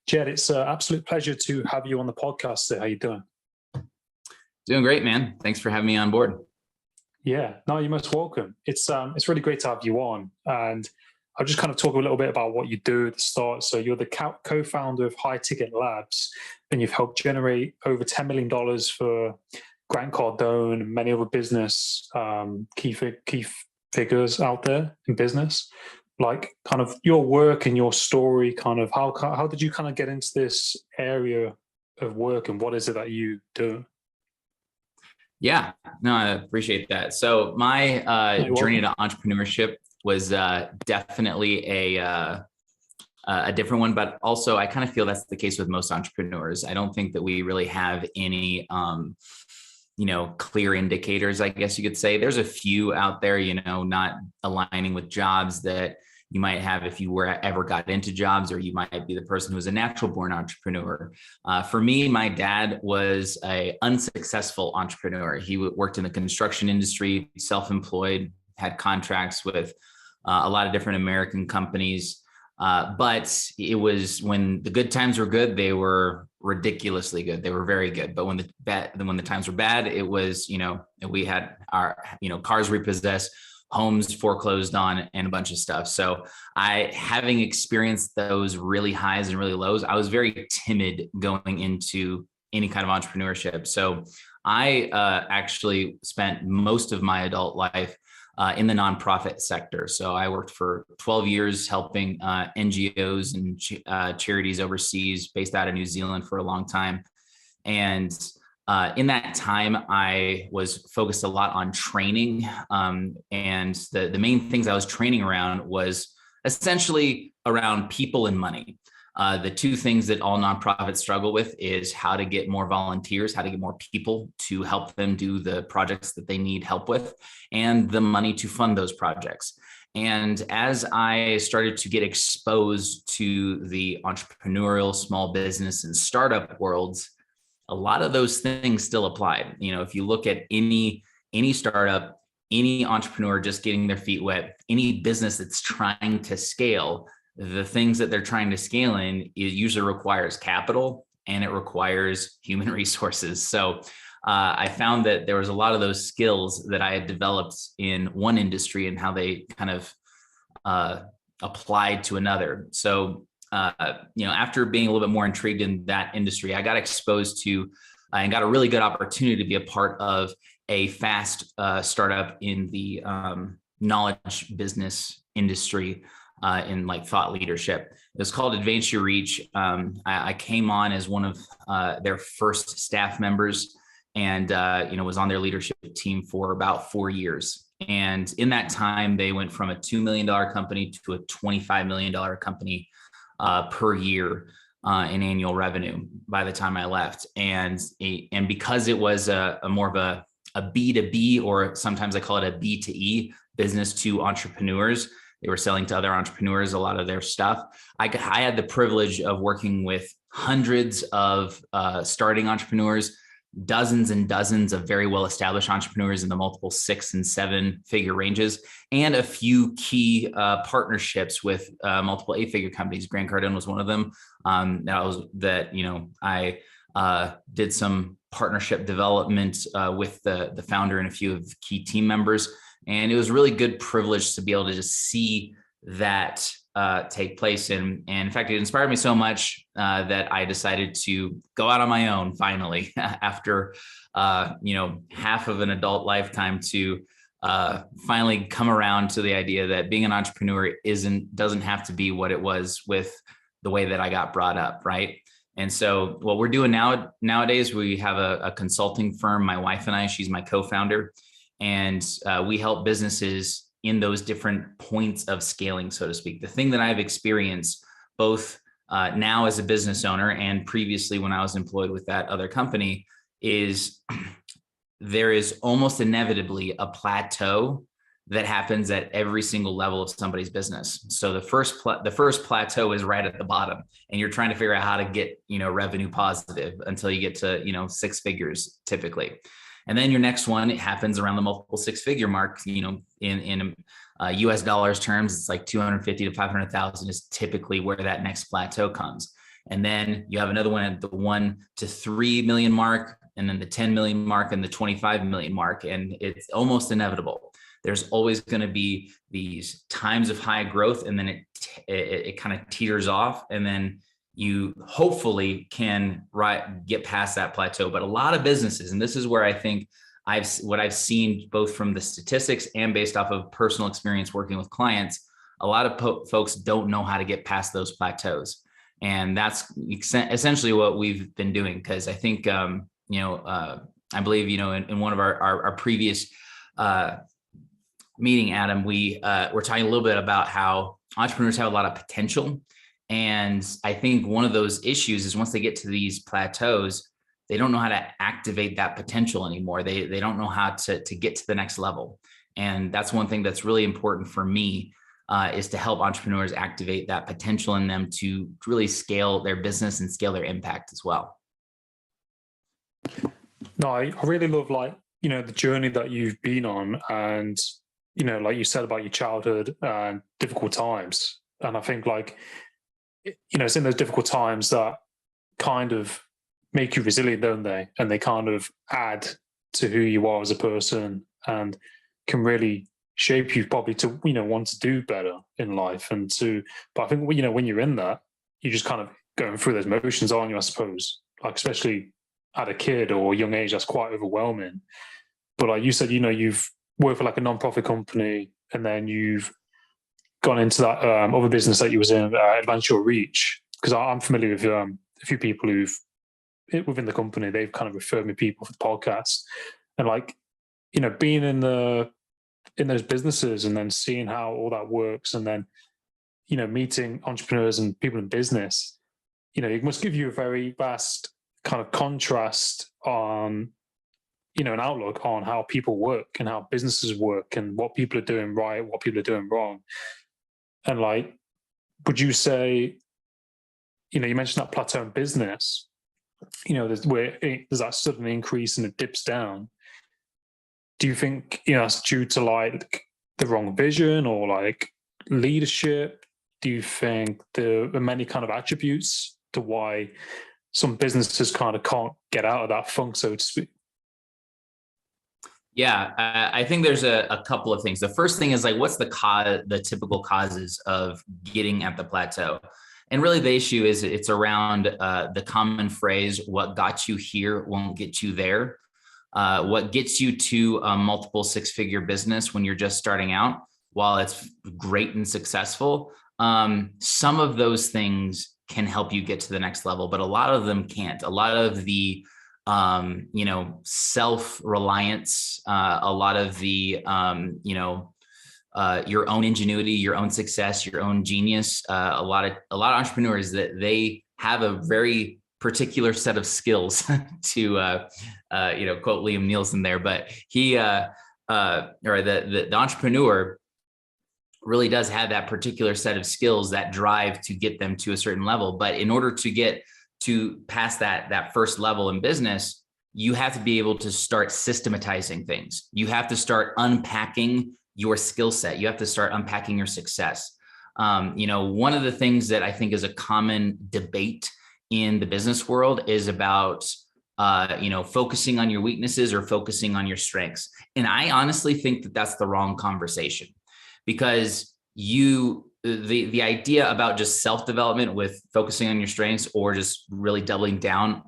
Jed, it's an absolute pleasure to have you on the podcast today. How you doing? Doing great, man. Thanks for having me on board. Yeah, no, you're most welcome. It's really great to have you on, and I'll just kind of talk a little bit about what you do at the start. So you're the co-founder of High Ticket Labs, and you've helped generate over $10 million for Grant Cardone and many other business key figures out there in business. Like, kind of your work and your story. Kind of how did you kind of get into this area of work, and what is it that you do? Yeah, no, I appreciate that. So my journey to entrepreneurship was definitely a different one, but also I kind of feel that's the case with most entrepreneurs. I don't think that we really have any, clear indicators, I guess you could say. There's a few out there, not aligning with jobs that you might have if you were ever got into jobs, or you might be the person who was a natural born entrepreneur. For me, my dad was an unsuccessful entrepreneur. He worked in the construction industry, self-employed, had contracts with a lot of different American companies. But it was when the good times were good, they were ridiculously good. They were very good. But when the times were bad, it was, we had our, cars repossessed, homes foreclosed on, and a bunch of stuff. So having experienced those really highs and really lows, I was very timid going into any kind of entrepreneurship. So I actually spent most of my adult life in the nonprofit sector. So I worked for 12 years helping NGOs and charities overseas, based out of New Zealand for a long time. And in that time, I was focused a lot on training. And the main things I was training around was essentially around people and money. The two things that all nonprofits struggle with is how to get more volunteers, how to get more people to help them do the projects that they need help with, and the money to fund those projects. And as I started to get exposed to the entrepreneurial, small business, and startup worlds, a lot of those things still applied. If you look at any startup, any entrepreneur just getting their feet wet, any business that's trying to scale, the things that they're trying to scale in, it usually requires capital and it requires human resources. So I found that there was a lot of those skills that I had developed in one industry and how they kind of applied to another. So after being a little bit more intrigued in that industry, I got exposed to and got a really good opportunity to be a part of a fast startup in the knowledge business industry in like thought leadership. It was called Advance Your Reach. I came on as one of their first staff members, and was on their leadership team for about 4 years. And in that time, they went from a $2 million company to a $25 million company per year in annual revenue by the time I left. And because it was a more of a B2B, or sometimes I call it a B2E, business to entrepreneurs, they were selling to other entrepreneurs a lot of their stuff. I had the privilege of working with hundreds of starting entrepreneurs, dozens and dozens of very well-established entrepreneurs in the multiple 6 and 7 figure ranges, and a few key partnerships with multiple 8-figure companies. Grant Cardone was one of them. I did some partnership development with the founder and a few of the key team members. And it was really good privilege to be able to just see that take place. And in fact, it inspired me so much that I decided to go out on my own finally after, half of an adult lifetime to finally come around to the idea that being an entrepreneur doesn't have to be what it was with the way that I got brought up. Right. And so what we're doing nowadays, we have a consulting firm, my wife and I, she's my co-founder, and we help businesses in those different points of scaling, so to speak. The thing that I've experienced both now as a business owner and previously when I was employed with that other company is there is almost inevitably a plateau that happens at every single level of somebody's business. So the first plateau is right at the bottom, and you're trying to figure out how to get, revenue positive until you get to, 6 figures typically. And then your next one, it happens around the multiple 6-figure mark, in US dollars terms, it's like 250 to 500,000 is typically where that next plateau comes. And then you have another one at the 1 to 3 million mark, and then the 10 million mark and the 25 million mark. And it's almost inevitable. There's always going to be these times of high growth, and then it kind of teeters off, and then you hopefully can get past that plateau. But a lot of businesses, and this is where I think what I've seen both from the statistics and based off of personal experience working with clients, a lot of folks don't know how to get past those plateaus. And that's essentially what we've been doing. Because I think, I believe, in one of our previous meeting, Adam, we're talking a little bit about how entrepreneurs have a lot of potential. And I think one of those issues is once they get to these plateaus, they don't know how to activate that potential anymore. They don't know how to get to the next level. And that's one thing that's really important for me, is to help entrepreneurs activate that potential in them to really scale their business and scale their impact as well. No, I really love the journey that you've been on, and, like you said about your childhood and difficult times. And I think it's in those difficult times that kind of make you resilient, don't they? And they kind of add to who you are as a person and can really shape you probably to, want to do better in life. But I think, when you're in that, you're just kind of going through those motions, aren't you, I suppose? Especially at a kid or a young age, that's quite overwhelming. But like you said, you've worked for a non-profit company, and then you've gone into that other business that you was in, Advance Your Reach, because I'm familiar with a few people within the company, they've kind of referred me people for the podcast. And being in those businesses and then seeing how all that works, and then, meeting entrepreneurs and people in business, it must give you a very vast kind of contrast on, an outlook on how people work and how businesses work and what people are doing right, what people are doing wrong. And would you say, you mentioned that plateau in business, there's that sudden increase and it dips down. Do you think, it's due to the wrong vision or leadership? Do you think there are many kind of attributes to why some businesses kind of can't get out of that funk, so to speak? Yeah, I think there's a couple of things. The first thing is what's the typical causes of getting at the plateau? And really the issue is it's around the common phrase, what got you here won't get you there. What gets you to a multiple six-figure business when you're just starting out, while it's great and successful, some of those things can help you get to the next level, but a lot of them can't. A lot of the self-reliance, a lot of the, your own ingenuity, your own success, your own genius. A lot of entrepreneurs that they have a very particular set of skills to, quote Liam Nielsen there, but he, or the entrepreneur really does have that particular set of skills that drive to get them to a certain level. But in order to get to pass that first level in business, you have to be able to start systematizing things. You have to start unpacking your skill set. You have to start unpacking your success. One of the things that I think is a common debate in the business world is about, focusing on your weaknesses or focusing on your strengths. And I honestly think that that's the wrong conversation, because the idea about just self-development with focusing on your strengths, or just really doubling down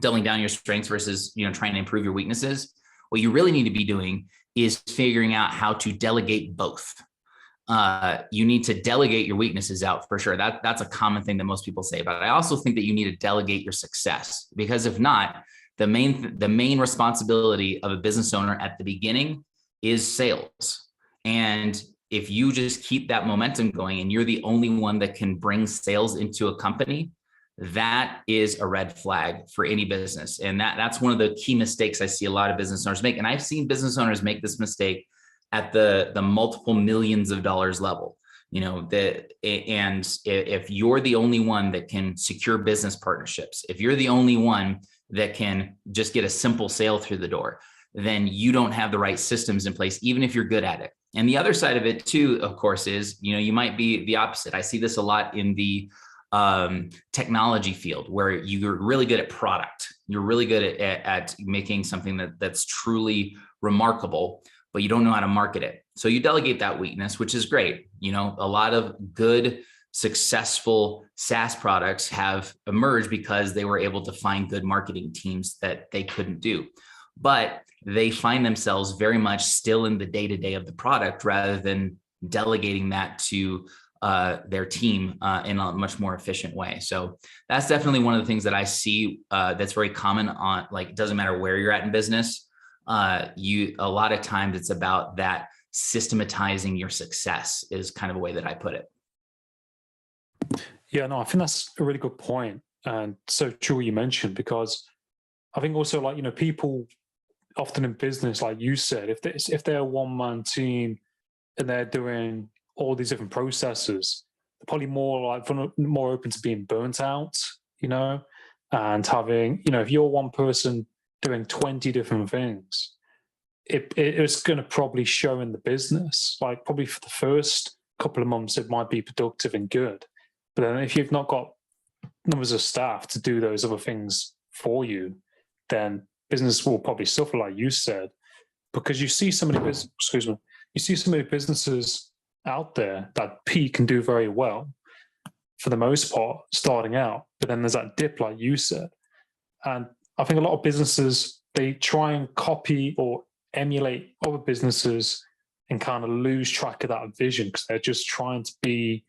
your strengths versus, trying to improve your weaknesses. What you really need to be doing is figuring out how to delegate both. You need to delegate your weaknesses out for sure. That's a common thing that most people say, but I also think that you need to delegate your success, because if not, the main responsibility of a business owner at the beginning is sales. And if you just keep that momentum going and you're the only one that can bring sales into a company, that is a red flag for any business. And that's one of the key mistakes I see a lot of business owners make. And I've seen business owners make this mistake at the multiple millions of dollars level. And if you're the only one that can secure business partnerships, if you're the only one that can just get a simple sale through the door, then you don't have the right systems in place, even if you're good at it. And the other side of it too, of course, is, you might be the opposite. I see this a lot in the technology field where you're really good at product. You're really good at making something that's truly remarkable, but you don't know how to market it. So you delegate that weakness, which is great. You know, a lot of good, successful SaaS products have emerged because they were able to find good marketing teams that they couldn't do. But they find themselves very much still in the day-to-day of the product rather than delegating that to their team in a much more efficient way. So that's definitely one of the things that I see that's very common on, like, it doesn't matter where you're at in business. A lot of times it's about that systematizing your success is kind of a way that I put it. Yeah, no, I think that's a really good point, and so true what you mentioned, because I think also, like, you know, people often in business, like you said, if they're a one-man team and they're doing all these different processes, they're probably more open to being burnt out, you know, and having, you know, if you're one person doing 20 different things, it's going to probably show in the business. Like, probably for the first couple of months, it might be productive and good. But then if you've not got numbers of staff to do those other things for you, then business will probably suffer, like you said, because you see so many businesses out there that peak and do very well for the most part starting out, but then there's that dip, like you said. And I think a lot of businesses, they try and copy or emulate other businesses and kind of lose track of that vision because they're just trying to be,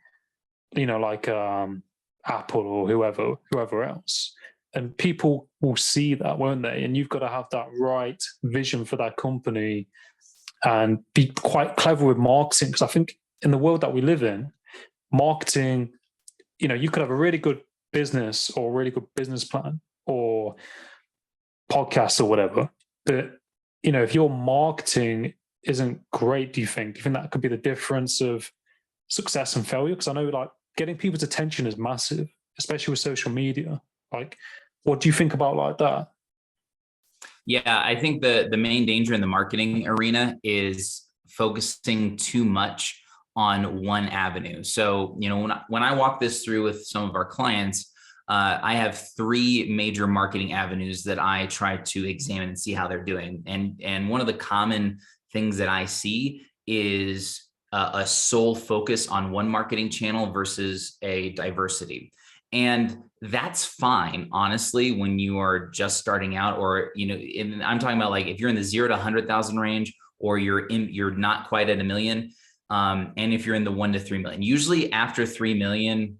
you know, like Apple or whoever else. And people will see that, won't they? And you've got to have that right vision for that company and be quite clever with marketing. Because I think in the world that we live in, marketing, you know, you could have a really good business or a really good business plan or podcast or whatever. But, you know, if your marketing isn't great, do you think that could be the difference of success and failure? Because I know, like, getting people's attention is massive, especially with social media. Like, what do you think about like that? Yeah, I think the main danger in the marketing arena is focusing too much on one avenue. So, you know, when I walk this through with some of our clients, I have three major marketing avenues that I try to examine and see how they're doing. And one of the common things that I see is a sole focus on one marketing channel versus a diversity. And that's fine, honestly, when you are just starting out, or, you know, and I'm talking about, like, if you're in the 0 to 100,000 range, or you're not quite at $1 million. And if you're in the 1 to 3 million, usually after 3 million,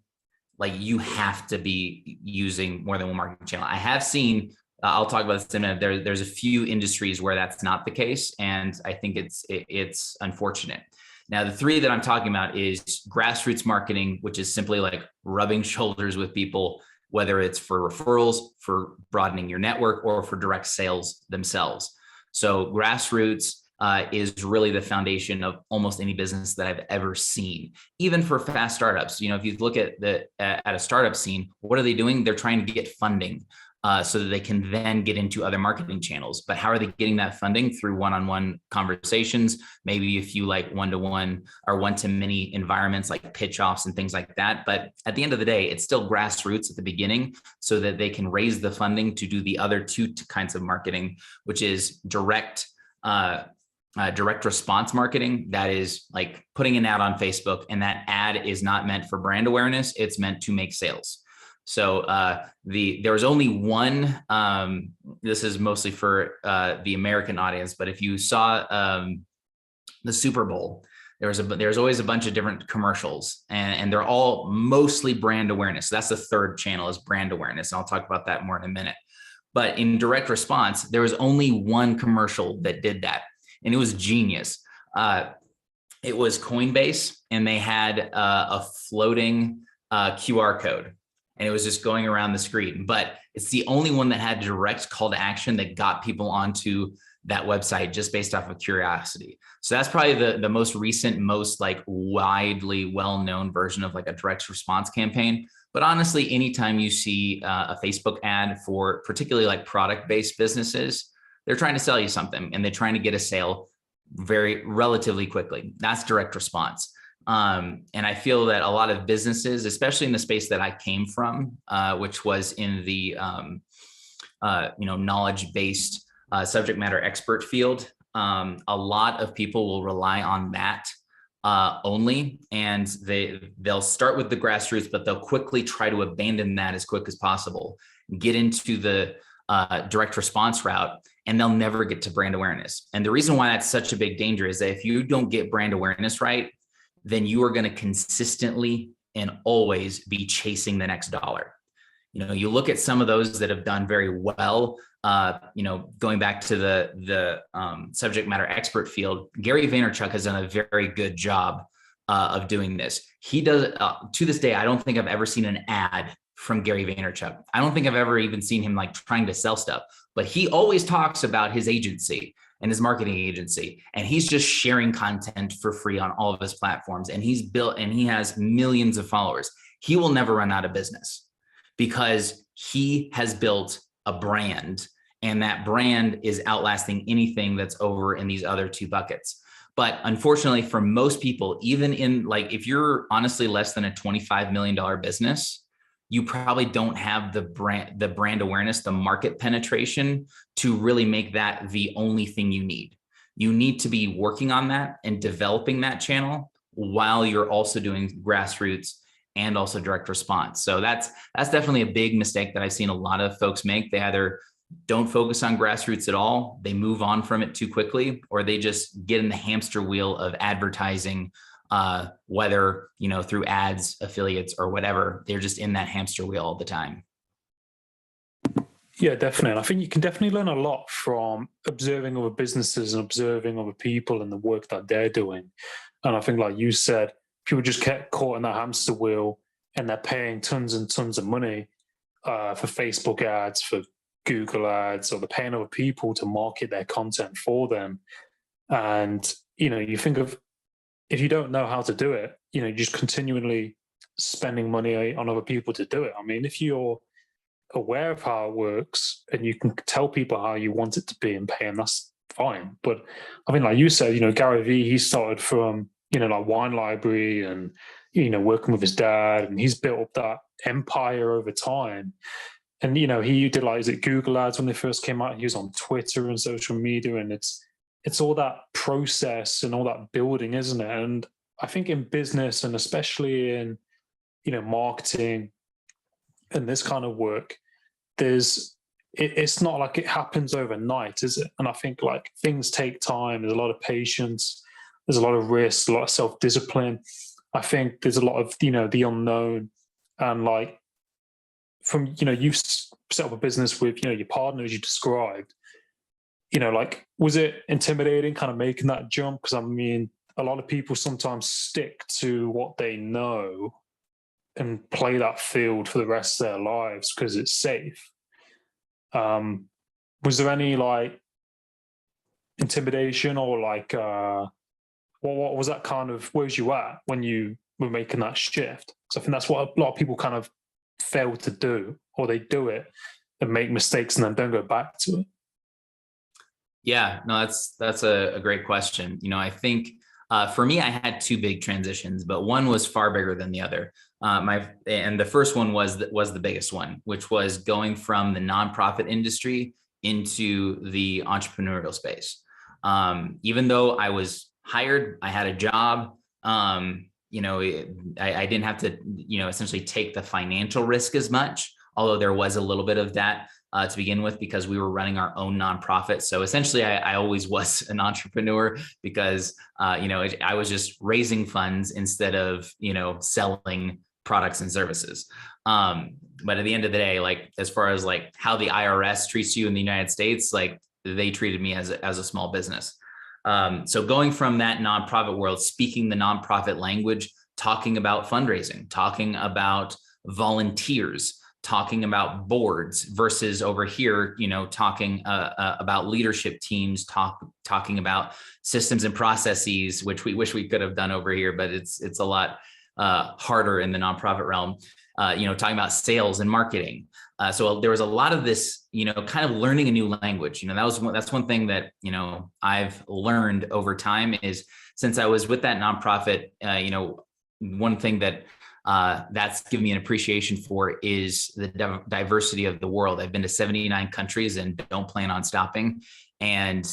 like, you have to be using more than one marketing channel. I have seen, I'll talk about this in a minute. There's a few industries where that's not the case. And I think it's unfortunate. Now, the three that I'm talking about is grassroots marketing, which is simply like rubbing shoulders with people, whether it's for referrals, for broadening your network, or for direct sales themselves. So grassroots is really the foundation of almost any business that I've ever seen, even for fast startups. You know, if you look at a startup scene, what are they doing? They're trying to get funding so that they can then get into other marketing channels. But how are they getting that funding? Through one-on-one conversations, maybe a few like one-to-one or one-to-many environments like pitch offs and things like that. But at the end of the day, it's still grassroots at the beginning so that they can raise the funding to do the other two kinds of marketing, which is direct response marketing. That is like putting an ad on Facebook, and that ad is not meant for brand awareness. It's meant to make sales. So there was only one, this is mostly for the American audience, but if you saw the Super Bowl, there's always a bunch of different commercials, and they're all mostly brand awareness. So that's the third channel, is brand awareness. And I'll talk about that more in a minute. But in direct response, there was only one commercial that did that, and it was genius. It was Coinbase, and they had a floating QR code. And it was just going around the screen, but it's the only one that had direct call to action that got people onto that website just based off of curiosity. So that's probably the most recent, most like widely well-known version of like a direct response campaign. But honestly, anytime you see a Facebook ad for particularly like product-based businesses, they're trying to sell you something and they're trying to get a sale very relatively quickly. That's direct response. And I feel that a lot of businesses, especially in the space that I came from, which was in the knowledge-based subject matter expert field, a lot of people will rely on that only, and they'll start with the grassroots, but they'll quickly try to abandon that as quick as possible, get into the direct response route, and they'll never get to brand awareness. And the reason why that's such a big danger is that if you don't get brand awareness right, then you are going to consistently and always be chasing the next dollar. You look at some of those that have done very well, going back to the subject matter expert field, Gary Vaynerchuk has done a very good job of doing this. He does, to this day, I don't think I've ever seen an ad from Gary Vaynerchuk. I don't think I've ever even seen him like trying to sell stuff, but he always talks about his agency and his marketing agency, and he's just sharing content for free on all of his platforms. And he has millions of followers. He will never run out of business because he has built a brand, and that brand is outlasting anything that's over in these other two buckets. But unfortunately for most people, even in if you're honestly less than a $25 million business, you probably don't have the brand awareness, the market penetration to really make that the only thing you need. You need to be working on that and developing that channel while you're also doing grassroots and also direct response. So that's definitely a big mistake that I've seen a lot of folks make. They either don't focus on grassroots at all, they move on from it too quickly, or they just get in the hamster wheel of advertising, whether, through ads, affiliates, or whatever. They're just in that hamster wheel all the time. Yeah, definitely. And I think you can definitely learn a lot from observing other businesses and observing other people and the work that they're doing. And I think, like you said, people just get caught in that hamster wheel, and they're paying tons and tons of money for Facebook ads, for Google ads, or they're paying other people to market their content for them. And, you think of, if you don't know how to do it, you're just continually spending money on other people to do it. I mean, if you're aware of how it works and you can tell people how you want it to be and pay them, that's fine. But I mean, like you said, Gary Vee, he started from, like Wine Library and, working with his dad, and he's built up that empire over time. And, he did is it Google ads when they first came out? He was on Twitter and social media, and it's all that process and all that building, isn't it? And I think in business, and especially in, marketing and this kind of work, it's not like it happens overnight, is it? And I think things take time. There's a lot of patience. There's a lot of risk, a lot of self-discipline. I think there's a lot of, the unknown. And from, you've set up a business with, your partner, as you described, was it intimidating kind of making that jump? Because I mean, a lot of people sometimes stick to what they know and play that field for the rest of their lives because it's safe. Was there any intimidation or what was that kind of, where was you at when you were making that shift? Because I think that's what a lot of people kind of fail to do, or they do it and make mistakes and then don't go back to it. Yeah, no, that's a great question. I think for me, I had two big transitions, but one was far bigger than the other. And the first one was the biggest one, which was going from the nonprofit industry into the entrepreneurial space. Even though I was hired, I had a job. I didn't have to, essentially take the financial risk as much, although there was a little bit of that to begin with, because we were running our own nonprofit. So essentially I always was an entrepreneur because, I was just raising funds instead of, selling products and services. But at the end of the day, as far as how the IRS treats you in the United States, they treated me as a small business. So going from that nonprofit world, speaking the nonprofit language, talking about fundraising, talking about volunteers, talking about boards, versus over here, talking about leadership teams, talking about systems and processes, which we wish we could have done over here, but it's a lot harder in the nonprofit realm. talking about sales and marketing. So there was a lot of this, kind of learning a new language. That's one thing that, I've learned over time is since I was with that nonprofit, one thing that that's given me an appreciation for is the diversity of the world. I've been to 79 countries and don't plan on stopping. And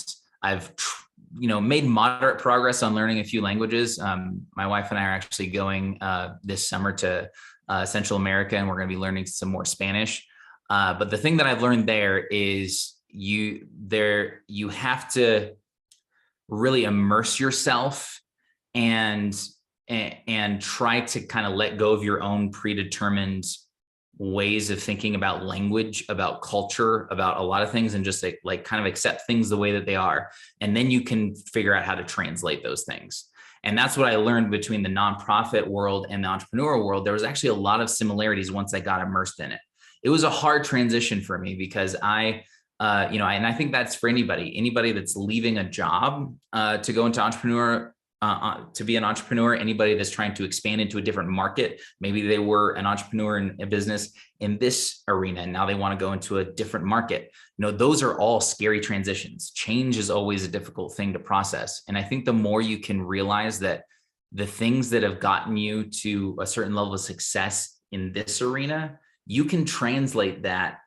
I've, made moderate progress on learning a few languages. My wife and I are actually going this summer to Central America, and we're going to be learning some more Spanish. But the thing that I've learned there is you have to really immerse yourself and try to kind of let go of your own predetermined ways of thinking about language, about culture, about a lot of things, and just like kind of accept things the way that they are. And then you can figure out how to translate those things. And that's what I learned between the nonprofit world and the entrepreneurial world. There was actually a lot of similarities once I got immersed in it. It was a hard transition for me because and I think that's for anybody that's leaving a job to go into to be an entrepreneur, anybody that's trying to expand into a different market. Maybe they were an entrepreneur in a business in this arena, and now they want to go into a different market. Those are all scary transitions. Change is always a difficult thing to process. And I think the more you can realize that the things that have gotten you to a certain level of success in this arena, you can translate that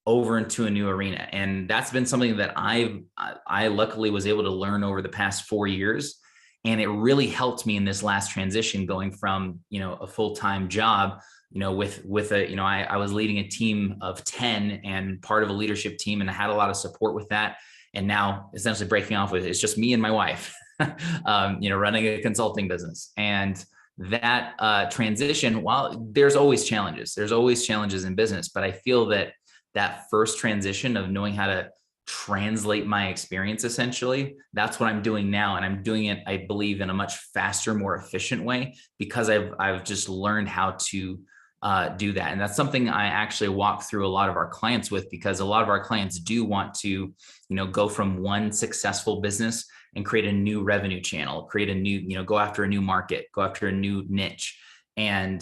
over into a new arena. And that's been something that I luckily was able to learn over the past 4 years. And it really helped me in this last transition, going from, a full-time job, with I was leading a team of 10 and part of a leadership team, and I had a lot of support with that. And now essentially breaking off with, it's just me and my wife, running a consulting business. And that transition, while there's always challenges in business, but I feel that first transition of knowing how to translate my experience, essentially, that's what I'm doing now. And I'm doing it, I believe, in a much faster, more efficient way, because I've just learned how to do that. And that's something I actually walk through a lot of our clients with, because a lot of our clients do want to, go from one successful business and create a new revenue channel, create a new, go after a new market, go after a new niche. And,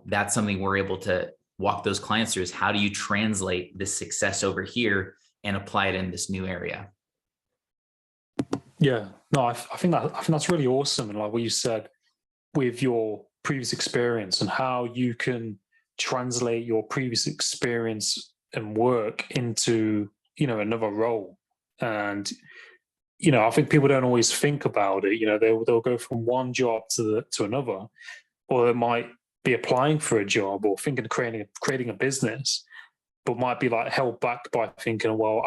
that's something we're able to walk those clients through, is how do you translate this success over here and apply it in this new area? Yeah, no, I think that's really awesome. And like what you said with your previous experience and how you can translate your previous experience and work into, another role. And, I think people don't always think about it. They'll go from one job to another, or they might be applying for a job or thinking of creating a business, but might be like held back by thinking, well,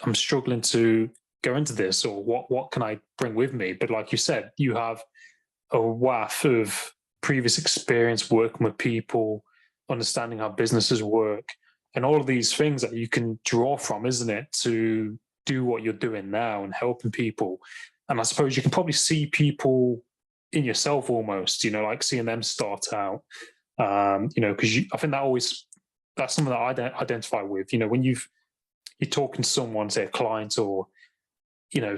I'm struggling to go into this, or what can I bring with me? But like you said, you have a waft of previous experience working with people, understanding how businesses work, and all of these things that you can draw from, isn't it, to do what you're doing now and helping people. And I suppose you can probably see people in yourself almost, like seeing them start out, because I think that's something that I identify with, when you're talking to someone, say a client, or,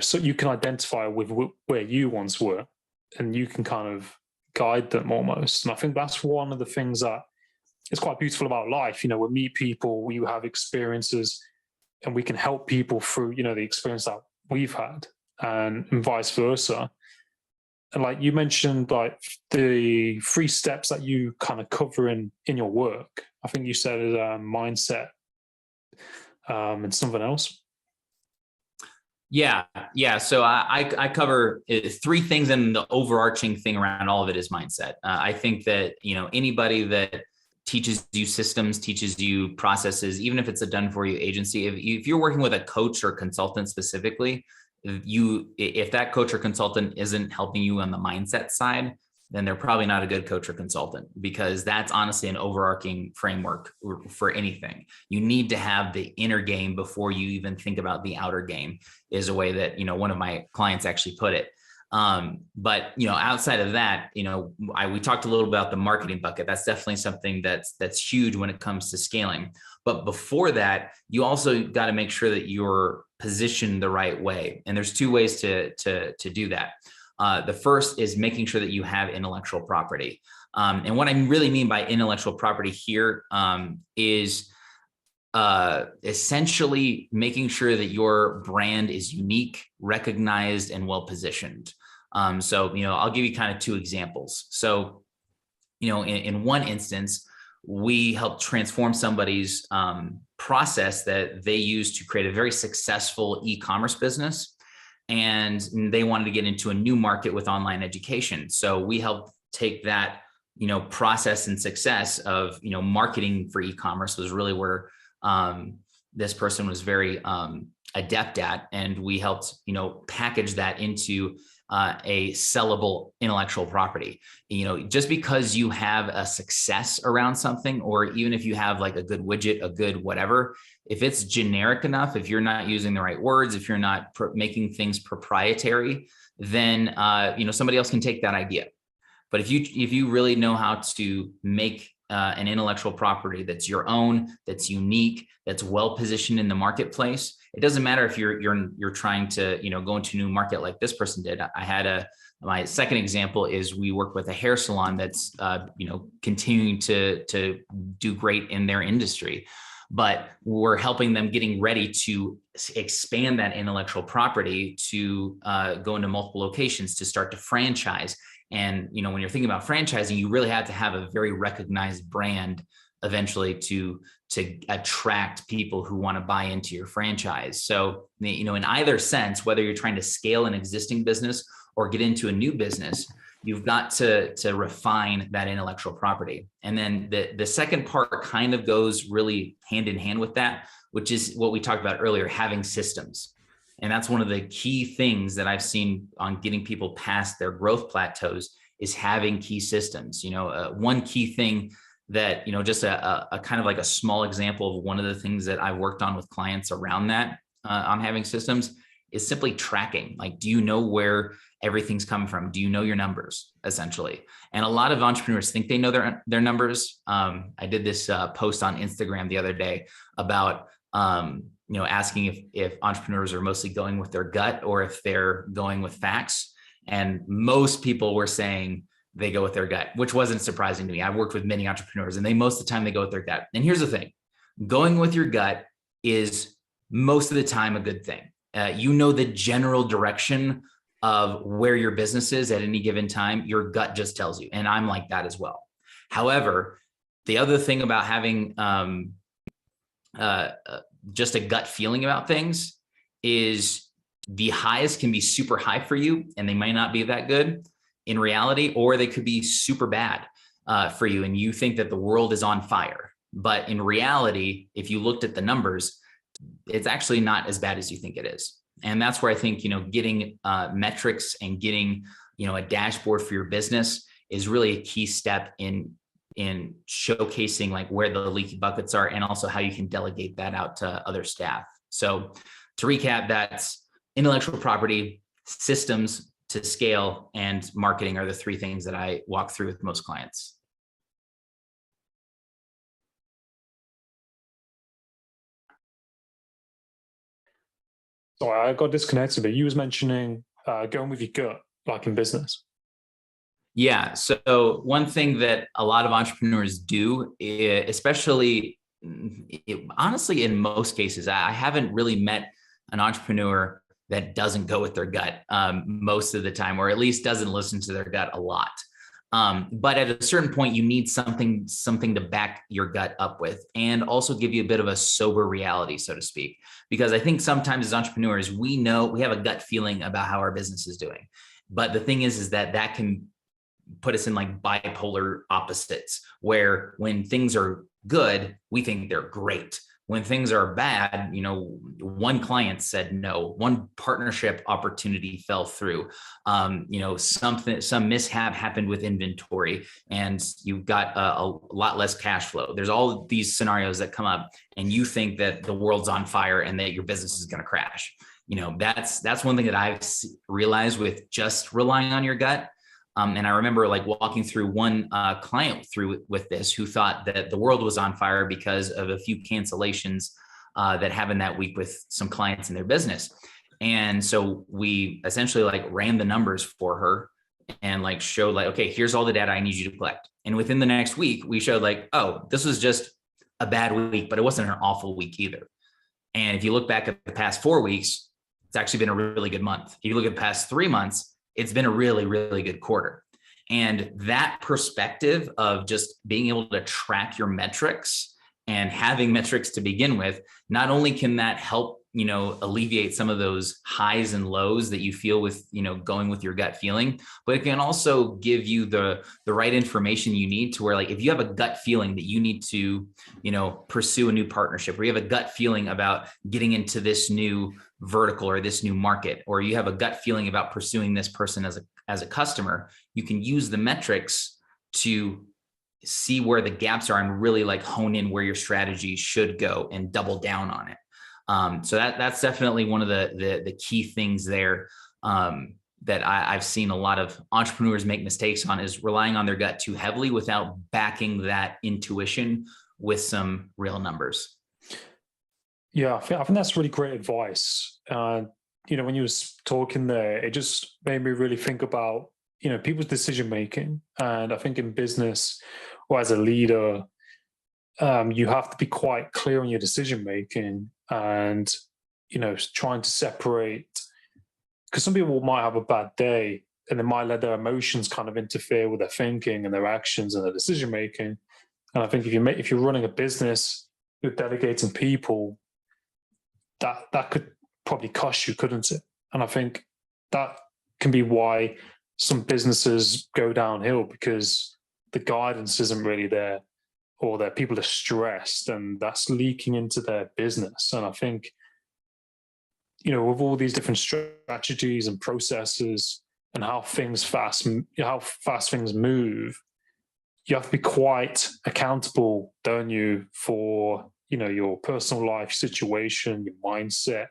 so you can identify with where you once were, and you can kind of guide them almost. And I think that's one of the things that is quite beautiful about life. We meet people, we have experiences, and we can help people through, the experience that we've had, and vice versa. And like you mentioned, like the 3 steps that you kind of cover in your work, I think you said is mindset and something else. Yeah. So I cover 3 things, and the overarching thing around all of it is mindset. I think that, anybody that teaches you systems, teaches you processes, even if it's a done for you agency, if you're working with a coach or consultant specifically, if that coach or consultant isn't helping you on the mindset side, then they're probably not a good coach or consultant, because that's honestly an overarching framework for anything. You need to have the inner game before you even think about the outer game, is a way that, one of my clients actually put it. But, outside of that, we talked a little about the marketing bucket. That's definitely something that's huge when it comes to scaling. But before that, you also got to make sure that you're positioned the right way. And there's 2 ways to do that. The first is making sure that you have intellectual property. And what I really mean by intellectual property here is essentially making sure that your brand is unique, recognized, and well-positioned. So, I'll give you kind of two examples. So, in one instance, we helped transform somebody's process that they used to create a very successful e-commerce business. And they wanted to get into a new market with online education. So we helped take that, process and success of, marketing for e-commerce was really where this person was very adept at. And we helped, package that into a sellable intellectual property. Just because you have a success around something, or even if you have like a good widget, a good whatever, if it's generic enough, if you're not using the right words, if you're not making things proprietary, then somebody else can take that idea. But if you really know how to make an intellectual property that's your own, that's unique, that's well positioned in the marketplace, it doesn't matter if you're trying to go into a new market like this person did. I had my second example is we work with a hair salon that's continuing to do great in their industry, but we're helping them getting ready to expand that intellectual property to go into multiple locations, to start to franchise. And when you're thinking about franchising, you really have to have a very recognized brand eventually to attract people who want to buy into your franchise. So, in either sense, whether you're trying to scale an existing business or get into a new business, you've got to refine that intellectual property. And then the second part kind of goes really hand in hand with that, which is what we talked about earlier, having systems. And that's one of the key things that I've seen on getting people past their growth plateaus is having key systems. One key thing that, just a kind of like a small example of one of the things that I've worked on with clients around that, on having systems, is simply tracking. Like, do you know where everything's coming from? Do you know your numbers, essentially? And a lot of entrepreneurs think they know their numbers. I did this post on Instagram the other day about, asking if entrepreneurs are mostly going with their gut or if they're going with facts. And most people were saying they go with their gut, which wasn't surprising to me. I've worked with many entrepreneurs and most of the time they go with their gut. And here's the thing, going with your gut is most of the time a good thing. The general direction of where your business is at any given time, your gut just tells you. And I'm like that as well. However, the other thing about having just a gut feeling about things is the highs can be super high for you and they might not be that good in reality, or they could be super bad for you. And you think that the world is on fire, but in reality, if you looked at the numbers, it's actually not as bad as you think it is. And that's where I think, getting metrics and getting, a dashboard for your business is really a key step in showcasing like where the leaky buckets are and also how you can delegate that out to other staff. So to recap, that's intellectual property, systems to scale, and marketing are the three things that I walk through with most clients. Sorry, I got disconnected, but you was mentioning going with your gut, like in business. Yeah. So one thing that a lot of entrepreneurs do, especially honestly, in most cases, I haven't really met an entrepreneur that doesn't go with their gut most of the time, or at least doesn't listen to their gut a lot. But at a certain point, you need something to back your gut up with, and also give you a bit of a sober reality, so to speak. Because I think sometimes as entrepreneurs, we have a gut feeling about how our business is doing. But the thing is that can put us in like bipolar opposites, where when things are good, we think they're great. When things are bad, one client said no, one partnership opportunity fell through, some mishap happened with inventory and you've got a lot less cash flow. There's all these scenarios that come up and you think that the world's on fire and that your business is going to crash. That's one thing that I've realized with just relying on your gut. And I remember like walking through one client through with this who thought that the world was on fire because of a few cancellations that happened that week with some clients in their business. And so we essentially like ran the numbers for her and like showed like, okay, here's all the data I need you to collect. And within the next week, we showed like, oh, this was just a bad week, but it wasn't an awful week either. And if you look back at the past 4 weeks, it's actually been a really good month. If you look at the past 3 months, it's been a really, really good quarter. And that perspective of just being able to track your metrics and having metrics to begin with, not only can that help, alleviate some of those highs and lows that you feel with, going with your gut feeling, but it can also give you the right information you need to where, like, if you have a gut feeling that you need to, pursue a new partnership, or you have a gut feeling about getting into this new vertical or this new market, or you have a gut feeling about pursuing this person as a customer, you can use the metrics to see where the gaps are and really like hone in where your strategy should go and double down on it. So that's definitely one of the key things there that I've seen a lot of entrepreneurs make mistakes on, is relying on their gut too heavily without backing that intuition with some real numbers. Yeah, I think that's really great advice. When you was talking there, it just made me really think about, people's decision making. And I think in business or as a leader, you have to be quite clear on your decision making and, trying to separate, because some people might have a bad day and they might let their emotions kind of interfere with their thinking and their actions and their decision making. And I think if you're running a business with delegating people, that could probably cost you, couldn't it? And I think that can be why some businesses go downhill, because the guidance isn't really there, or that people are stressed, and that's leaking into their business. And I think, with all these different strategies and processes and how fast things move, you have to be quite accountable, don't you, for your personal life situation, your mindset,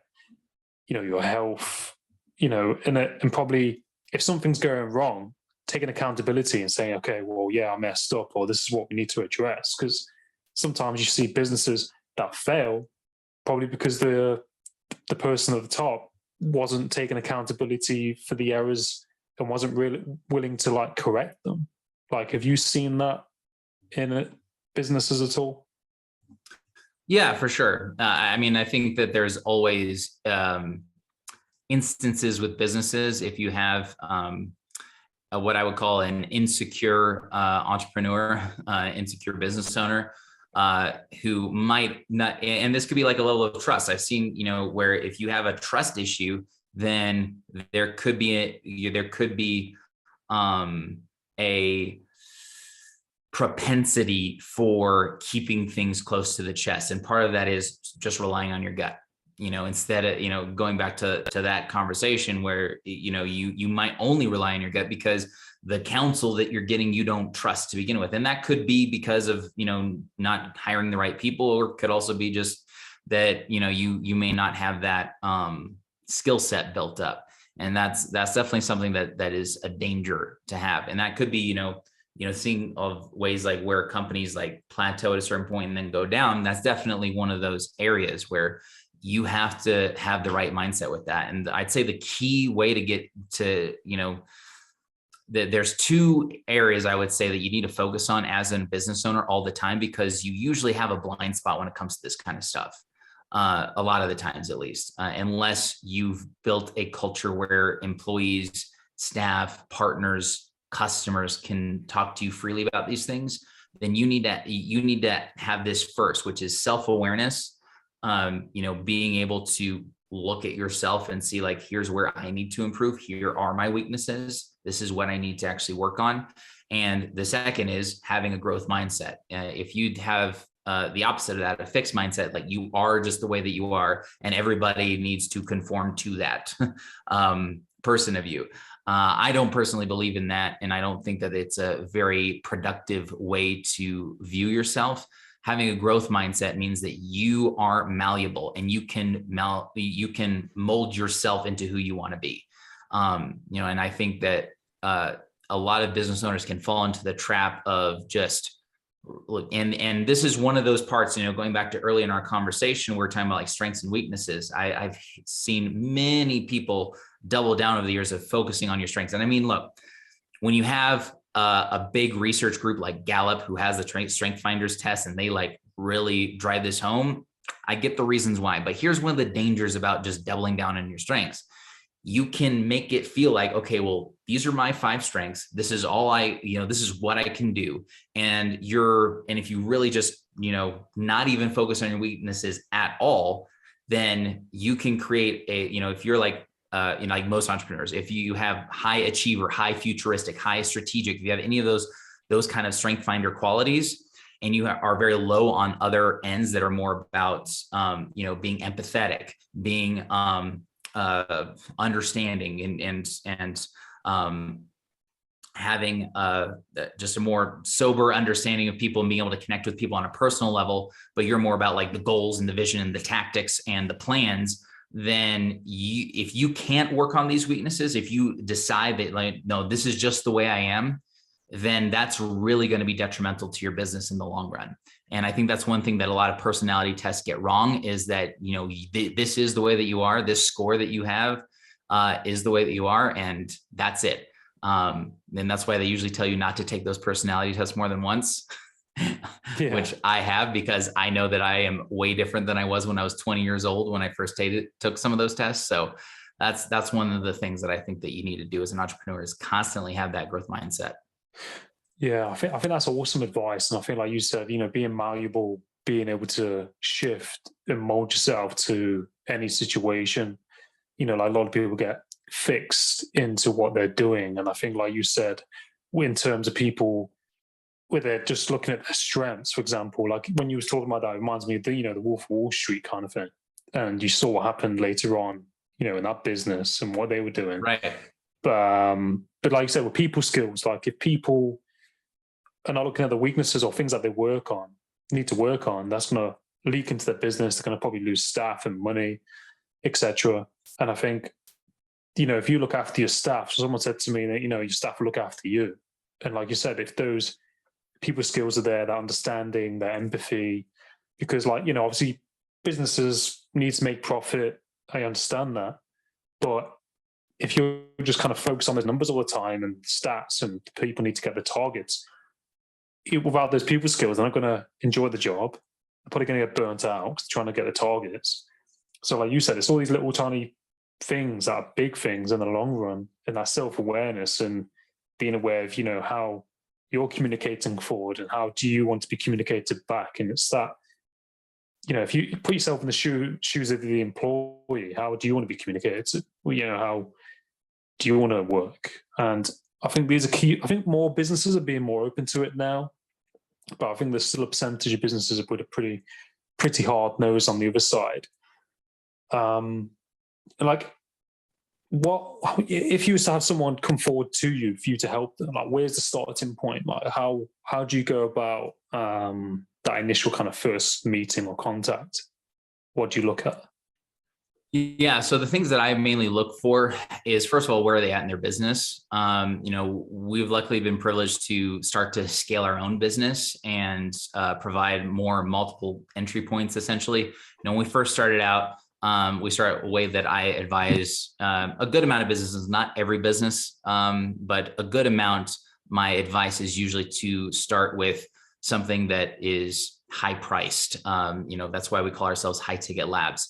your health, and probably if something's going wrong, taking accountability and saying, okay, well, yeah, I messed up, or this is what we need to address. Because sometimes you see businesses that fail probably because the person at the top wasn't taking accountability for the errors and wasn't really willing to like correct them. Like, have you seen that in businesses at all? Yeah, for sure. I think that there's always instances with businesses. If you have what I would call an insecure entrepreneur, insecure business owner, who might not, and this could be like a level of trust. I've seen, where if you have a trust issue, then there could be a propensity for keeping things close to the chest. And part of that is just relying on your gut, instead of, going back to that conversation where, you might only rely on your gut because the counsel that you're getting, you don't trust to begin with. And that could be because of, not hiring the right people, or could also be just that, you may not have that skill set built up. And that's definitely something that is a danger to have. And that could be, seeing of ways like where companies like plateau at a certain point and then go down. That's definitely one of those areas where you have to have the right mindset with that. And I'd say the key way to get to, there's 2 areas I would say that you need to focus on as a business owner all the time, because you usually have a blind spot when it comes to this kind of stuff. A lot of the times, at least, unless you've built a culture where employees, staff, partners, customers can talk to you freely about these things, then you need to have this first, which is self-awareness. Being able to look at yourself and see, like, here's where I need to improve. Here are my weaknesses. This is what I need to actually work on. And the second is having a growth mindset. If you'd have the opposite of that, a fixed mindset, like you are just the way that you are, and everybody needs to conform to that person of you. I don't personally believe in that. And I don't think that it's a very productive way to view yourself. Having a growth mindset means that you are malleable and you can mold yourself into who you want to be. And I think that a lot of business owners can fall into the trap of just look, and this is one of those parts, going back to early in our conversation, we're talking about like strengths and weaknesses. I've seen many people double down over the years of focusing on your strengths. And I mean, look, when you have a big research group like Gallup, who has the Strength Finders test, and they like really drive this home, I get the reasons why. But here's one of the dangers about just doubling down on your strengths. You can make it feel like, okay, well, these are my 5 strengths. This is all this is what I can do. And if you really just, not even focus on your weaknesses at all, then you can create if you're like, like most entrepreneurs, if you have high achiever, high futuristic, high strategic, if you have any of those kind of strength finder qualities, and you are very low on other ends that are more about, being empathetic, being, understanding and having just a more sober understanding of people and being able to connect with people on a personal level, but you're more about like the goals and the vision and the tactics and the plans, then if you can't work on these weaknesses, if you decide that like, no, this is just the way I am, then that's really going to be detrimental to your business in the long run. And I think that's one thing that a lot of personality tests get wrong, is that, this is the way that you are, this score that you have is the way that you are, and that's it. And that's why they usually tell you not to take those personality tests more than once, which I have, because I know that I am way different than I was when I was 20 years old, when I first took some of those tests. So that's one of the things that I think that you need to do as an entrepreneur, is constantly have that growth mindset. Yeah, I think that's awesome advice. And I think, like you said, being malleable, being able to shift and mold yourself to any situation. Like a lot of people get fixed into what they're doing. And I think, like you said, in terms of people where they're just looking at their strengths, for example, like when you was talking about that, it reminds me of the Wolf of Wall Street kind of thing. And you saw what happened later on, in that business and what they were doing. Right. But like you said, with people skills, like if people are not looking at the weaknesses or things that they need to work on, that's going to leak into their business. They're going to probably lose staff and money, etc. And I think, if you look after your staff, someone said to me that, your staff will look after you. And like you said, if those people skills are there, that understanding, that empathy, because obviously businesses need to make profit. I understand that. But if you're just kind of focused on those numbers all the time and stats, and people need to get the targets, without those people skills, they're not going to enjoy the job. They're probably going to get burnt out trying to get the targets. So like you said, it's all these little tiny things that are big things in the long run, and that self-awareness and being aware of, how you're communicating forward and how do you want to be communicated back. And it's that, if you put yourself in the shoes of the employee, how do you want to be communicated to? How do you want to work? And I think these are key. I think more businesses are being more open to it now, but I think there's still a percentage of businesses with a pretty hard nose on the other side. And like, what if you was to have someone come forward to you for you to help them? Like, where's the starting point? Like, how do you go about that initial kind of first meeting or contact? What do you look at? Yeah. So the things that I mainly look for is, first of all, where are they at in their business? We've luckily been privileged to start to scale our own business and provide more multiple entry points. Essentially, when we first started out, we started a way that I advise a good amount of businesses, not every business, but a good amount. My advice is usually to start with something that is high priced. That's why we call ourselves high ticket labs.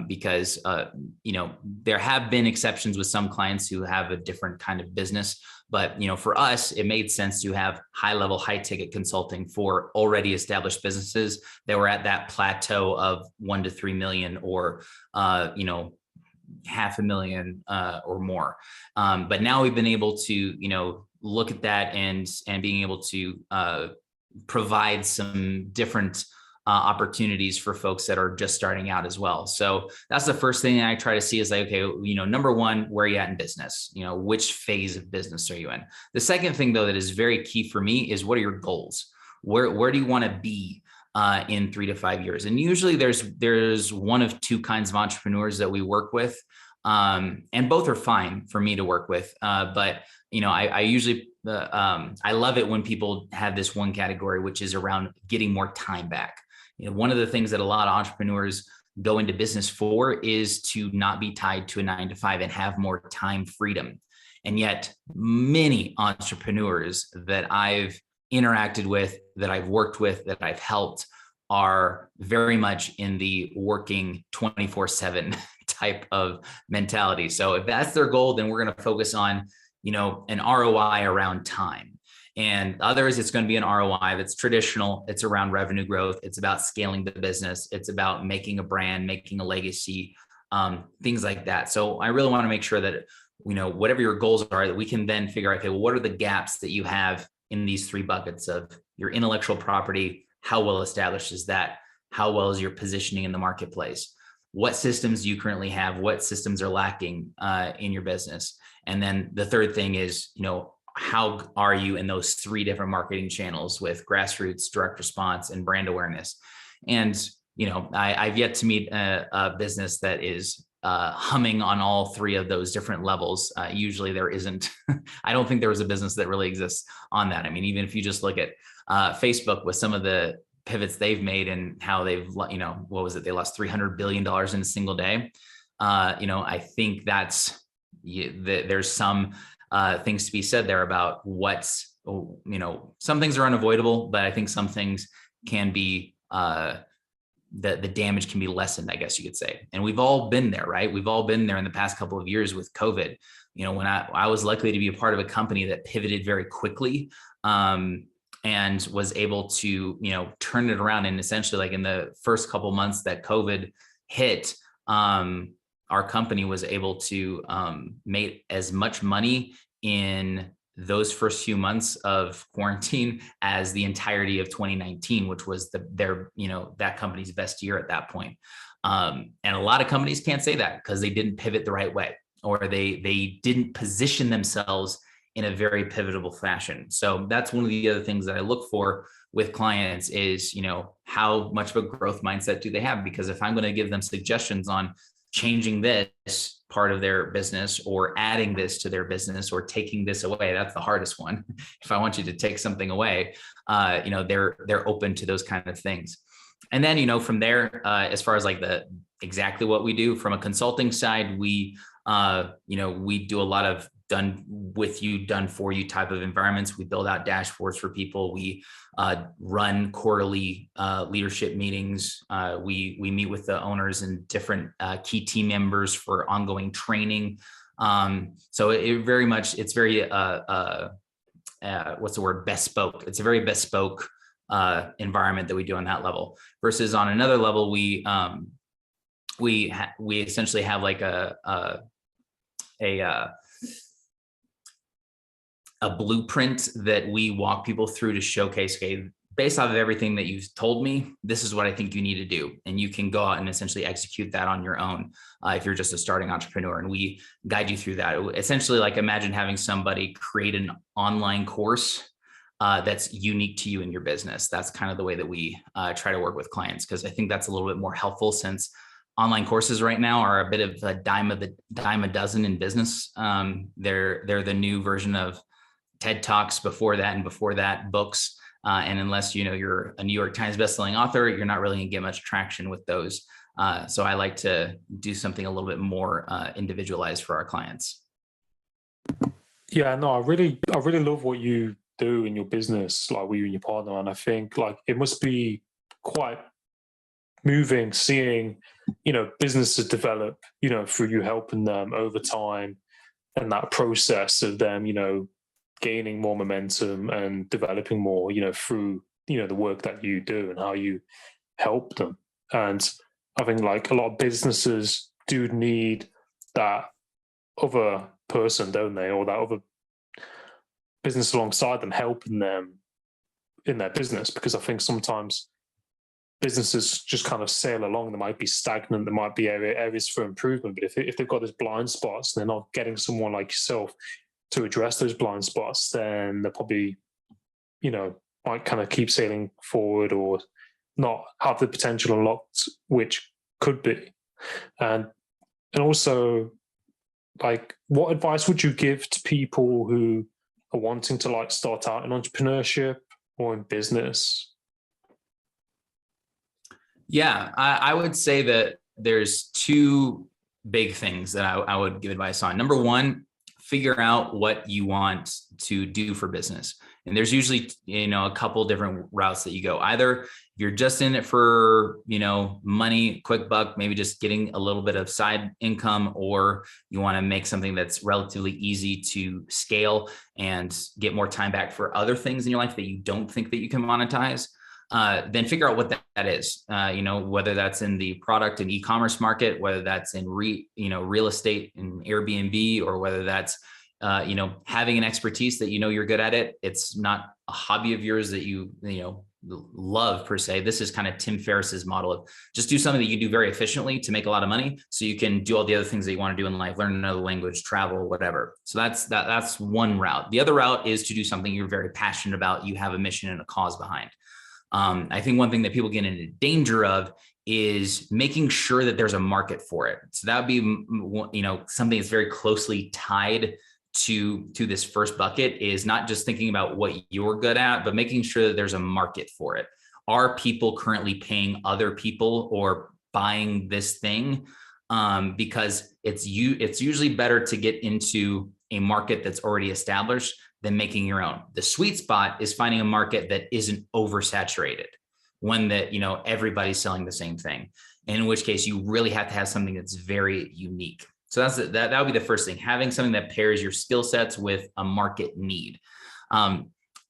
Because there have been exceptions with some clients who have a different kind of business, but for us, it made sense to have high level, high ticket consulting for already established businesses that were at that plateau of 1 to 3 million, or $500,000 or more. But now we've been able to look at that and being able to provide some different opportunities for folks that are just starting out as well. So that's the first thing I try to see is like, okay, number one, where are you at in business? Which phase of business are you in? The second thing though, that is very key for me is, what are your goals? Where do you want to be in 3 to 5 years? And usually there's one of two kinds of entrepreneurs that we work with. And both are fine for me to work with. But I usually I love it when people have this one category, which is around getting more time back. One of the things that a lot of entrepreneurs go into business for is to not be tied to a 9 to 5 and have more time freedom. And yet many entrepreneurs that I've interacted with, that I've worked with, that I've helped are very much in the working 24/7 type of mentality. So if that's their goal, then we're going to focus on, an ROI around time. And others, it's going to be an ROI that's traditional. It's around revenue growth. It's about scaling the business. It's about making a brand, making a legacy, things like that. So I really want to make sure that, whatever your goals are, that we can then figure out, okay, well, what are the gaps that you have in these 3 buckets of your intellectual property? How well established is that? How well is your positioning in the marketplace? What systems do you currently have? What systems are lacking in your business? And then the third thing is, how are you in those 3 different marketing channels with grassroots, direct response, and brand awareness? And, I've yet to meet a business that is humming on all 3 of those different levels. Usually there isn't. I don't think there was a business that really exists on that. I mean, even if you just look at Facebook with some of the pivots they've made and how they've, what was it? They lost $300 billion in a single day. I think there's some things to be said there about what's, some things are unavoidable, but I think some things can be, the damage can be lessened, I guess you could say. And we've all been there, right? We've all been there in the past couple of years with COVID. When I was lucky to be a part of a company that pivoted very quickly, and was able to, turn it around. And essentially, like in the first couple months that COVID hit, our company was able to make as much money in those first few months of quarantine as the entirety of 2019, which was that company's best year at that point. And a lot of companies can't say that because they didn't pivot the right way, or they didn't position themselves in a very pivotal fashion. So that's one of the other things that I look for with clients is, how much of a growth mindset do they have? Because if I'm going to give them suggestions on changing this part of their business or adding this to their business or taking this away, that's the hardest one. If I want you to take something away, they're open to those kind of things. And then, from there, as far as like exactly what we do from a consulting side, we do a lot of done with you, done for you type of environments. We build out dashboards for people. We run quarterly leadership meetings. We meet with the owners and different key team members for ongoing training. So it's very what's the word? Bespoke. It's a very bespoke environment that we do on that level. Versus on another level, we essentially have like a blueprint that we walk people through to showcase, okay, based off of everything that you've told me, this is what I think you need to do. And you can go out and essentially execute that on your own if you're just a starting entrepreneur. And we guide you through that. Essentially, like imagine having somebody create an online course that's unique to you and your business. That's kind of the way that we try to work with clients, because I think that's a little bit more helpful, since online courses right now are a bit of a dime a dozen in business. They're the new version of TED Talks before that, books. And unless, you're a New York Times bestselling author, you're not really gonna get much traction with those. So I like to do something a little bit more individualized for our clients. Yeah, no, I really love what you do in your business, like with you and your partner. And I think like it must be quite moving seeing, businesses develop, through you helping them over time, and that process of them, gaining more momentum and developing more, through, the work that you do and how you help them. And I think like a lot of businesses do need that other person, don't they? Or that other business alongside them, helping them in their business. Because I think sometimes businesses just kind of sail along. They might be stagnant. There might be areas for improvement. But if they've got those blind spots and they're not getting someone like yourself to address those blind spots, then they're probably, might kind of keep sailing forward or not have the potential unlocked, which could be. And also, like, what advice would you give to people who are wanting to like start out in entrepreneurship or in business? Yeah, I would say that there's two big things that I would give advice on. Number one, figure out what you want to do for business. And there's usually, a couple different routes that you go. Either you're just in it for, money, quick buck, maybe just getting a little bit of side income, or you want to make something that's relatively easy to scale and get more time back for other things in your life that you don't think that you can monetize. Then figure out what that is, whether that's in the product and e-commerce market, whether that's in real estate and Airbnb, or whether that's, having an expertise that, you're good at it. It's not a hobby of yours that you love per se. This is kind of Tim Ferriss's model of just do something that you do very efficiently to make a lot of money so you can do all the other things that you want to do in life, learn another language, travel, whatever. So that's one route. The other route is to do something you're very passionate about. You have a mission and a cause behind. I think one thing that people get into danger of is making sure that there's a market for it. So that would be, something that's very closely tied to this first bucket, is not just thinking about what you're good at, but making sure that there's a market for it. Are people currently paying other people or buying this thing? Because it's usually better to get into a market that's already established than making your own. The sweet spot is finding a market that isn't oversaturated, one that, everybody's selling the same thing. And in which case you really have to have something that's very unique. So that would be the first thing, having something that pairs your skill sets with a market need.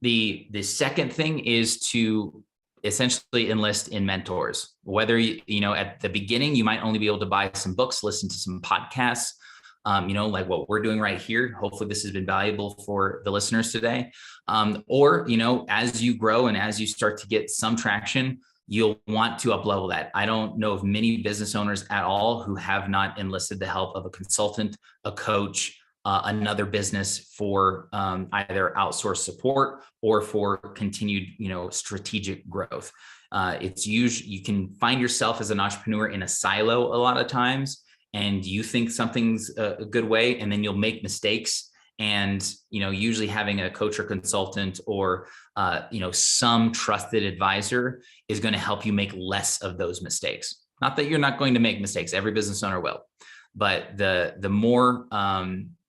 The second thing is to essentially enlist in mentors. Whether, at the beginning, you might only be able to buy some books, listen to some podcasts, like what we're doing right here. Hopefully this has been valuable for the listeners today. Or, as you grow and as you start to get some traction, you'll want to up-level that. I don't know of many business owners at all who have not enlisted the help of a consultant, a coach, another business for either outsourced support or for continued, strategic growth. It's usually, you can find yourself as an entrepreneur in a silo a lot of times, and you think something's a good way, and then you'll make mistakes. And, usually having a coach or consultant or, some trusted advisor is going to help you make less of those mistakes. Not that you're not going to make mistakes. Every business owner will, but the more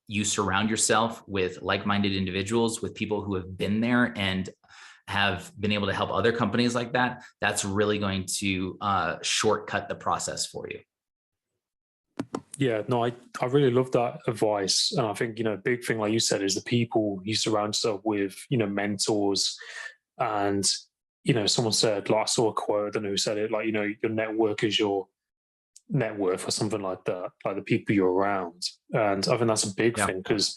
you surround yourself with like-minded individuals, with people who have been there and have been able to help other companies like that, that's really going to shortcut the process for you. Yeah, no, I really love that advice. And I think, a big thing, like you said, is the people you surround yourself with, mentors. And, someone said, like, I saw a quote, I don't know who said it, like, your network is your net worth or something like that, like the people you're around. And I think that's a big thing, because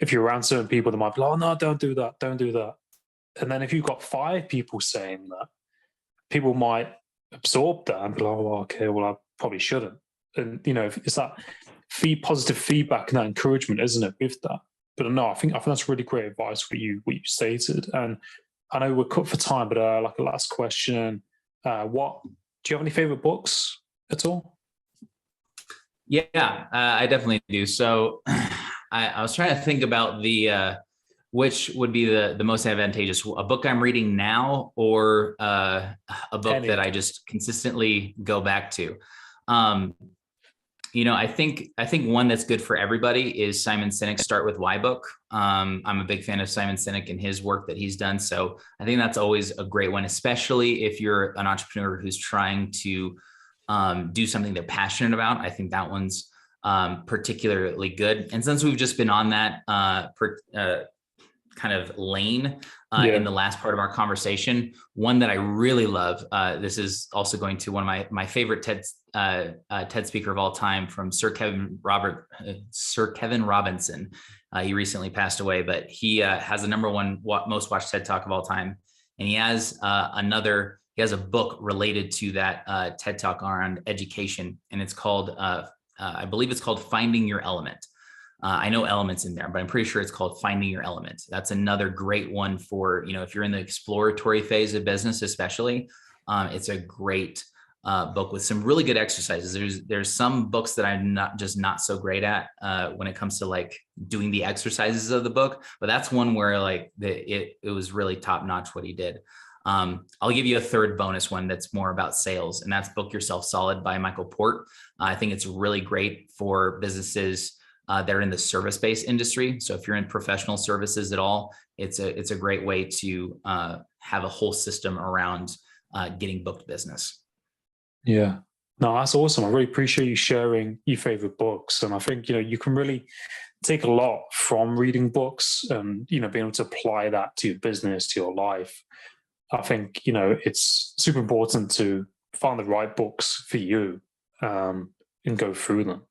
if you're around certain people, they might be like, oh, no, don't do that, don't do that. And then if you've got 5 people saying that, people might absorb that and be like, oh, okay, well, I probably shouldn't. And it's that positive feedback and that encouragement, isn't it, with that? But no, I think that's really great advice what you stated. And I know we're cut for time, but like a last question, do you have any favorite books at all? Yeah, I definitely do. So I was trying to think about which would be the most advantageous, a book I'm reading now, or a book that I just consistently go back to. I think one that's good for everybody is Simon Sinek's Start With Why book. I'm a big fan of Simon Sinek and his work that he's done. So I think that's always a great one, especially if you're an entrepreneur who's trying to do something they're passionate about. I think that one's particularly good. And since we've just been on that kind of lane in the last part of our conversation, one that I really love, this is also going to one of my favorite TED speaker of all time, from Sir Kevin Robinson. He recently passed away, but he has the #1 most watched TED Talk of all time. And he has he has a book related to that TED Talk around education. And it's called, I believe it's called Finding Your Element. I know elements in there, but I'm pretty sure it's called Finding Your Element. That's another great one for, if you're in the exploratory phase of business, especially, it's a great book with some really good exercises. There's some books that I'm not so great at when it comes to like doing the exercises of the book, but that's one where like it was really top notch what he did. I'll give you a third bonus one that's more about sales, and that's Book Yourself Solid by Michael Port. I think it's really great for businesses that are in the service-based industry. So if you're in professional services at all, it's a great way to have a whole system around getting booked business. Yeah. No, that's awesome. I really appreciate you sharing your favorite books. And I think, you can really take a lot from reading books and, being able to apply that to your business, to your life. I think, it's super important to find the right books for you and go through them.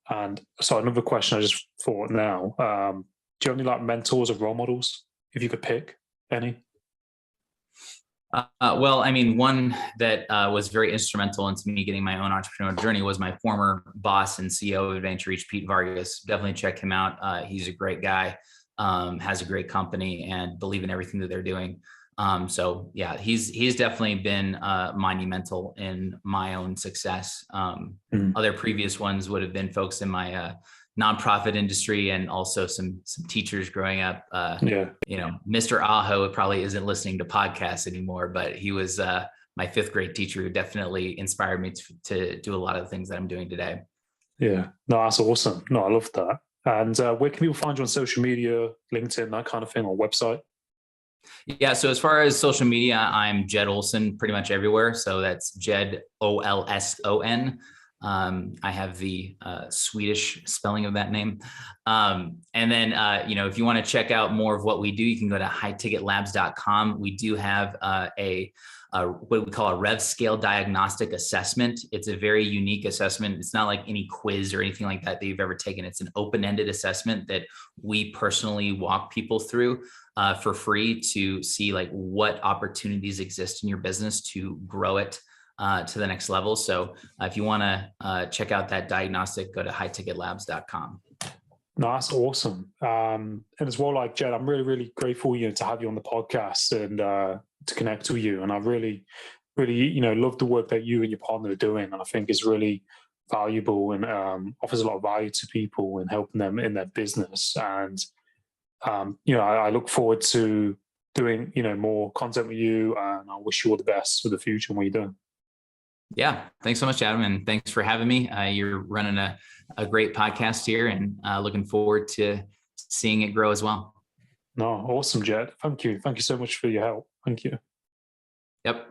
And so another question I just thought now, do you have any like mentors or role models, if you could pick any? Well, I mean, one that was very instrumental into me getting my own entrepreneurial journey was my former boss and CEO of Adventure Reach, Pete Vargas. Definitely check him out. He's a great guy, has a great company, and believe in everything that they're doing. So yeah, he's definitely been monumental in my own success. Other previous ones would have been folks in my nonprofit industry and also some teachers growing up. Mr. Aho probably isn't listening to podcasts anymore, but he was my fifth grade teacher who definitely inspired me to do a lot of the things that I'm doing today. Yeah, no, that's awesome. No, I love that. And where can people find you on social media, LinkedIn, that kind of thing, or website? Yeah, so as far as social media, I'm Jed Olson pretty much everywhere. So that's Jed Olson. I have the Swedish spelling of that name. And then, if you want to check out more of what we do, you can go to highticketlabs.com. We do have what we call a rev scale diagnostic assessment. It's a very unique assessment. It's not like any quiz or anything like that you've ever taken. It's an open-ended assessment that we personally walk people through for free to see like what opportunities exist in your business to grow it to the next level. So if you want to check out that diagnostic, go to highticketlabs.com. No, that's awesome. And as well, like Jed, I'm really, really grateful to have you on the podcast and to connect with you. And I really, really, love the work that you and your partner are doing. And I think it's really valuable and offers a lot of value to people and helping them in their business. And I look forward to doing more content with you. And I wish you all the best for the future and what you're doing. Yeah. Thanks so much, Adam. And thanks for having me. You're running a great podcast here and looking forward to seeing it grow as well. No, awesome, Jed. Thank you. Thank you so much for your help. Thank you. Yep.